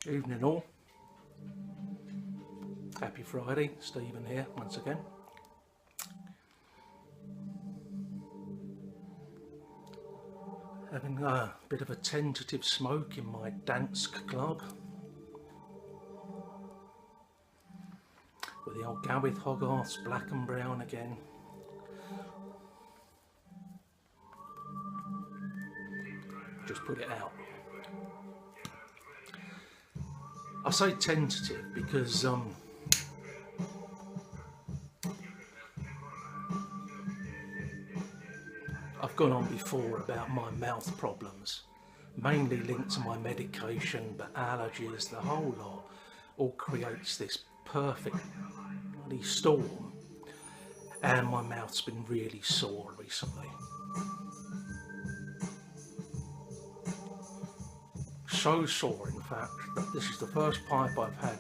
Evening all. Happy Friday, Stephen here once again. Having a bit of a tentative smoke in my Dansk club. With the old Gawith Hogarth's black and brown again. Just put it out. I say tentative because I've gone on before about my mouth problems, mainly linked to my medication, but allergies, the whole lot, all creates this perfect bloody storm, and my mouth's been really sore recently. So sore, in fact, that this is the first pipe I've had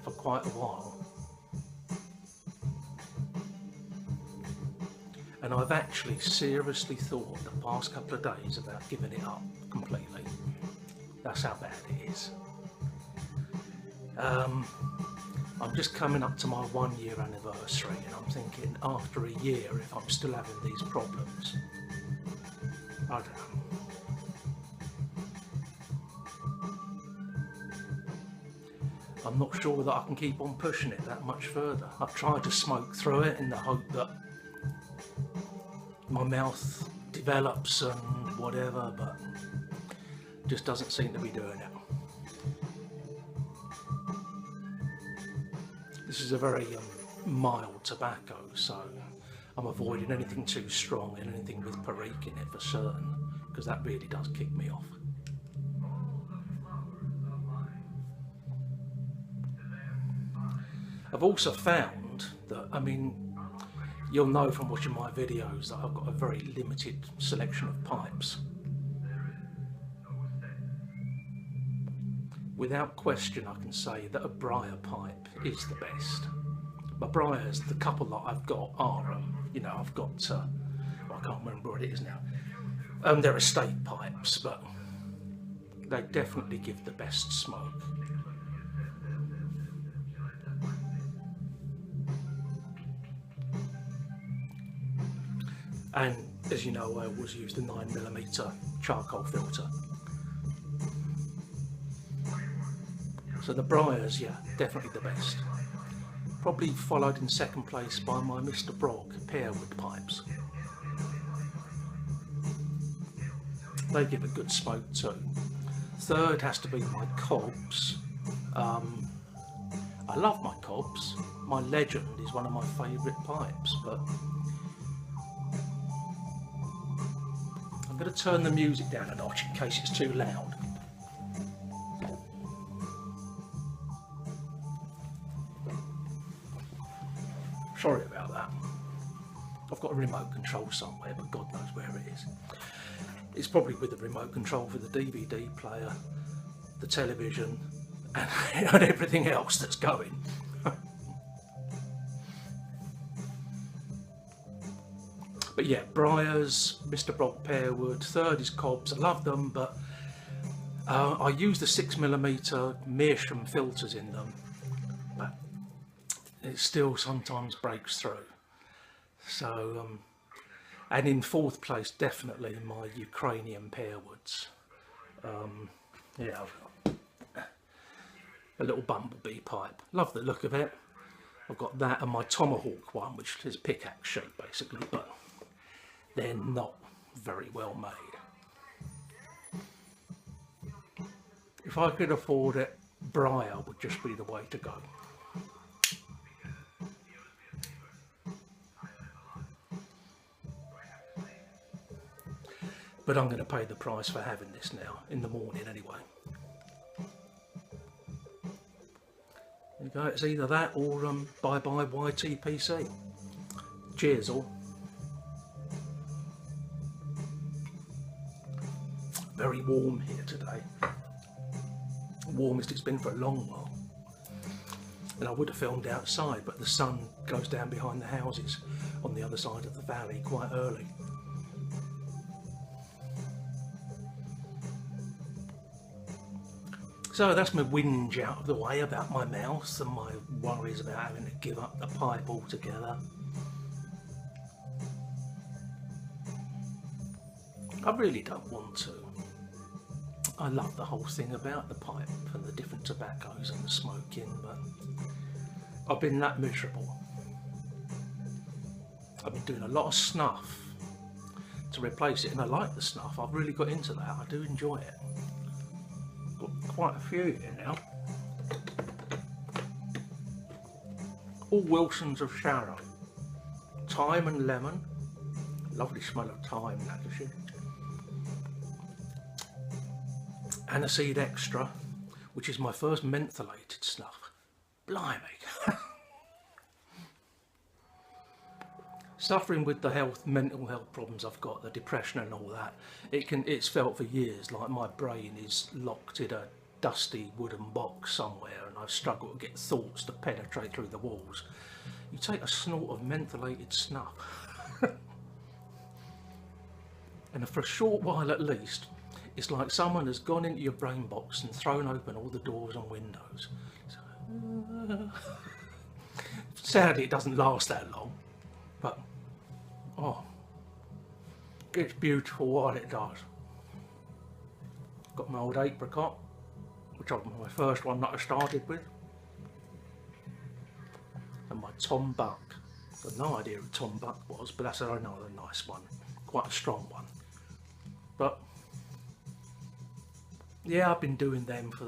for quite a while. And I've actually seriously thought the past couple of days about giving it up completely. That's how bad it is. I'm just coming up to my 1 year anniversary, and I'm thinking after a year, if I'm still having these problems, I don't know. I'm not sure that I can keep on pushing it that much further. I've tried to smoke through it in the hope that my mouth develops and whatever, but just doesn't seem to be doing it. This is a very mild tobacco, so I'm avoiding anything too strong and anything with perique in it for certain, because that really does kick me off. I've also found that, I mean, you'll know from watching my videos that I've got a very limited selection of pipes. Without question, I can say that a briar pipe is the best. But briars, the couple that I've got are, you know, I've got, well, I can't remember what it is now. They're estate pipes, but they definitely give the best smoke. And as you know, I always use the 9mm charcoal filter. So the briars, yeah, definitely the best. Probably followed in second place by my Mr. Brog pearwood pipes. They give a good smoke too. Third has to be my cobs. I love my cobs. My Legend is one of my favourite pipes, but I'm going to turn the music down a notch in case it's too loud. Sorry about that. I've got a remote control somewhere, but God knows where it is. It's probably with the remote control for the DVD player, the television, and everything else that's going. But yeah, briars, Mr. Brog pearwood, third is cobs. I love them, but I use the 6mm Meerschaum filters in them, but it still sometimes breaks through. So, and in fourth place, definitely my Ukrainian pearwoods. Yeah, I've got a little bumblebee pipe. Love the look of it. I've got that and my tomahawk one, which is pickaxe shape basically, but they're not very well made. If I could afford it, briar would just be the way to go. But I'm going to pay the price for having this now, in the morning anyway. There you go, it's either that or bye-bye YTPC. Cheers all. Very warm here today. Warmest it's been for a long while. And I would have filmed outside, but the sun goes down behind the houses on the other side of the valley quite early. So that's my whinge out of the way about my mouth and my worries about having to give up the pipe altogether. I really don't want to. I love the whole thing about the pipe and the different tobaccos and the smoking, but I've been that miserable. I've been doing a lot of snuff to replace it, and I like the snuff. I've really got into that. I do enjoy it. Got quite a few here now. All Wilsons of Sharon. Thyme and lemon. Lovely smell of thyme, actually. Aniseed Extra, which is my first mentholated snuff. Blimey. Suffering with the mental health problems I've got, the depression and all that, it's felt for years like my brain is locked in a dusty wooden box somewhere, and I've struggled to get thoughts to penetrate through the walls. You take a snort of mentholated snuff and for a short while at least, it's like someone has gone into your brain box and thrown open all the doors and windows. So, sadly it doesn't last that long, but oh, it's beautiful while it does. Got my old apricot, which was my first one that I started with, and my Tom Buck. I've got no idea who Tom Buck was, but that's another nice one, quite a strong one. But yeah, I've been doing them for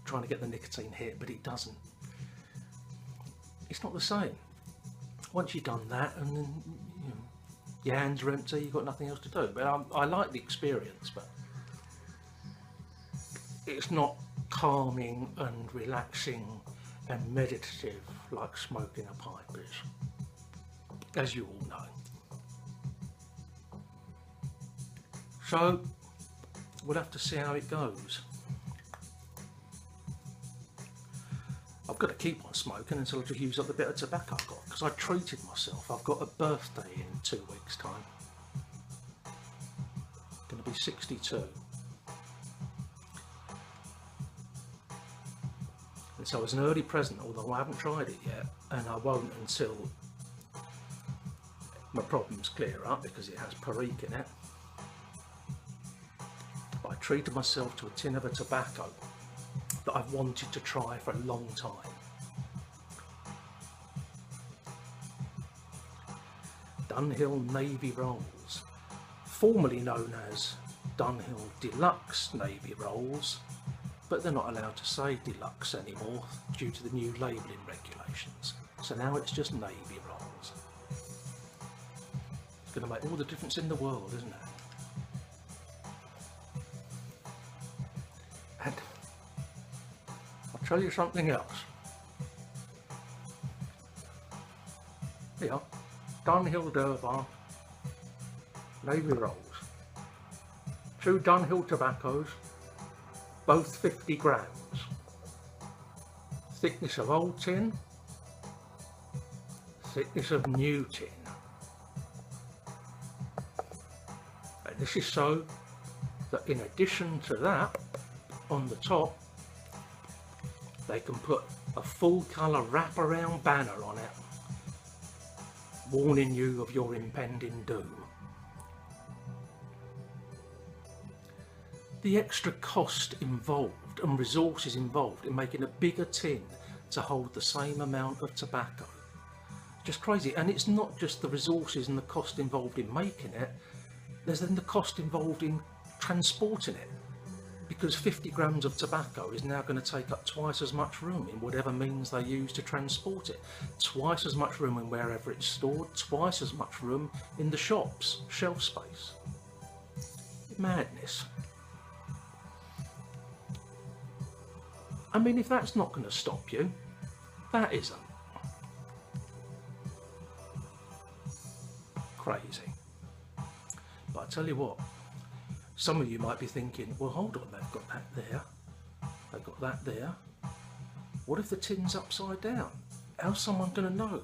trying to get the nicotine hit, but it doesn't. It's not the same. Once you've done that, and then your hands are empty, you've got nothing else to do. But I like the experience, but it's not calming and relaxing and meditative like smoking a pipe is, as you all know. So we'll have to see how it goes. I've got to keep on smoking until I just use up the bit of tobacco I've got, because I treated myself. I've got a birthday in 2 weeks' time. I'm going to be 62. And so as an early present, although I haven't tried it yet, and I won't until my problems clear up because it has perique in it, I treated myself to a tin of a tobacco that I've wanted to try for a long time. Dunhill Navy Rolls, formerly known as Dunhill Deluxe Navy Rolls, but they're not allowed to say deluxe anymore due to the new labelling regulations. So now it's just Navy Rolls. It's going to make all the difference in the world, isn't it? And I'll tell you something else. Here, Dunhill Durbar Navy Rolls. 2 Dunhill tobaccos, both 50 grams. Thickness of old tin, thickness of new tin. And this is so that in addition to that, on the top, they can put a full colour wraparound banner on it, warning you of your impending doom. The extra cost involved and resources involved in making a bigger tin to hold the same amount of tobacco. Just crazy. And it's not just the resources and the cost involved in making it, there's then the cost involved in transporting it. Because 50 grams of tobacco is now going to take up twice as much room in whatever means they use to transport it. Twice as much room in wherever it's stored, twice as much room in the shops, shelf space. Madness. I mean, if that's not going to stop you, that isn't. Crazy. But I tell you what, some of you might be thinking, well, hold on, they've got that there, they've got that there. What if the tin's upside down? How's someone going to know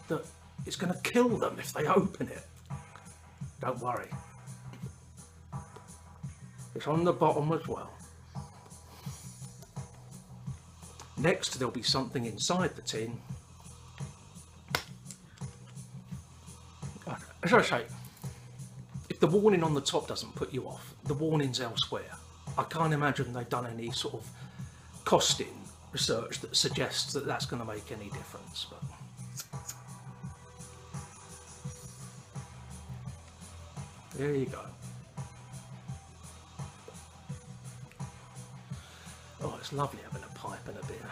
that it's going to kill them if they open it? Don't worry. It's on the bottom as well. Next there'll be something inside the tin. As I say, if the warning on the top doesn't put you off, the warning's elsewhere. I can't imagine they've done any sort of costing research that suggests that that's going to make any difference. But there you go. Oh, it's lovely having a pipe and a beer.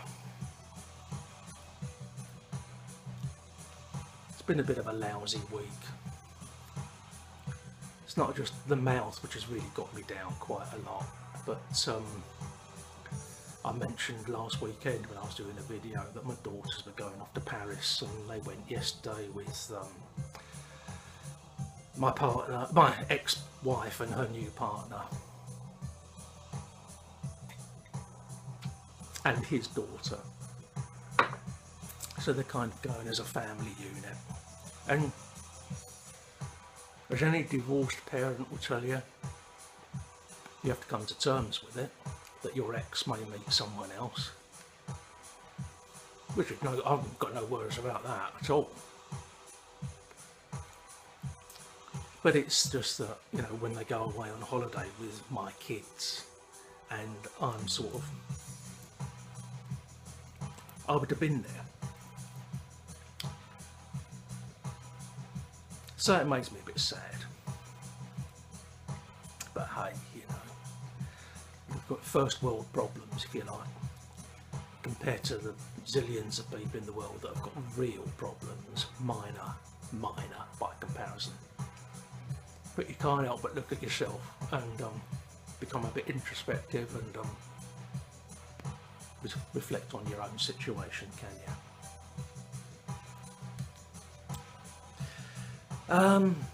It's been a bit of a lousy week. It's not just the mouth which has really got me down quite a lot, but I mentioned last weekend when I was doing a video that my daughters were going off to Paris, and they went yesterday with my partner, my ex-wife and her new partner, and his daughter. So they're kind of going as a family unit. And as any divorced parent will tell you, you have to come to terms with it, that your ex may meet someone else. Which is no, I've got no worries about that at all. But it's just that, you know, when they go away on holiday with my kids, and I'm sort of, I would have been there. So it makes me a bit sad. But hey, you know, we've got first world problems, if you like, compared to the zillions of people in the world that have got real problems, minor by comparison. But you can't help but look at yourself and become a bit introspective and reflect on your own situation, can you?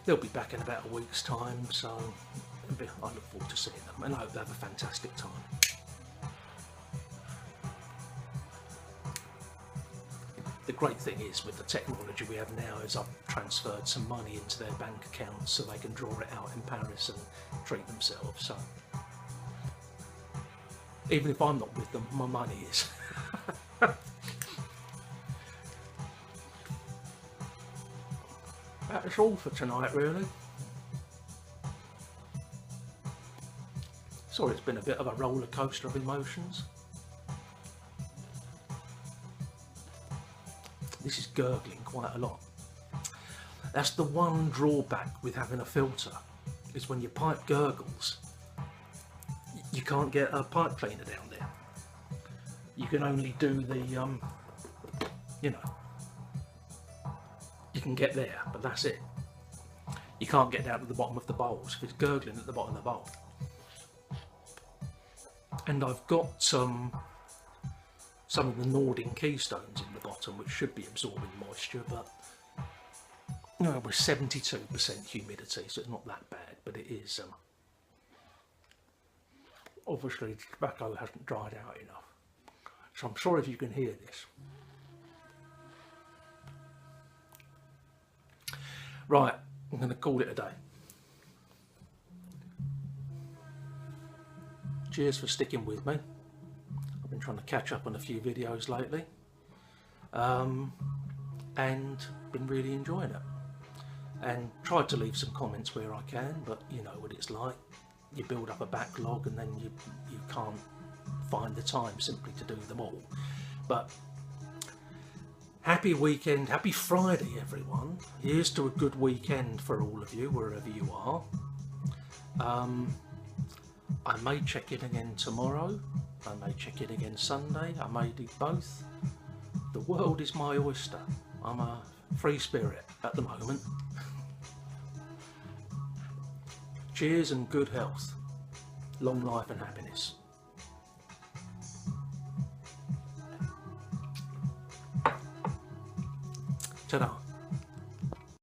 They'll be back in about a week's time, so I look forward to seeing them, and I hope they have a fantastic time. The great thing is, with the technology we have now, is I've transferred some money into their bank accounts so they can draw it out in Paris and treat themselves. So even if I'm not with them, my money is. That's all for tonight, really. Sorry, it's been a bit of a roller coaster of emotions. This is gurgling quite a lot. That's the one drawback with having a filter, is when your pipe gurgles, you can't get a pipe cleaner down there. You can only do the, you know, you can get there, but that's it. You can't get down to the bottom of the bowls if it's gurgling at the bottom of the bowl. And I've got some of the Nordic keystones in the bottom, which should be absorbing moisture, but you know, we're 72% humidity, so it's not that bad, but it is. Obviously, the tobacco hasn't dried out enough, so I'm sorry if you can hear this. Right, I'm going to call it a day. Cheers for sticking with me. I've been trying to catch up on a few videos lately, and been really enjoying it. And tried to leave some comments where I can, but you know what it's like. You build up a backlog and then you can't find the time simply to do them all. But happy weekend, happy Friday everyone. Here's to a good weekend for all of you, wherever you are. I may check in again tomorrow, I may check in again Sunday, I may do both. The world is my oyster. I'm a free spirit at the moment. Cheers and good health. Long life and happiness. Ta-da.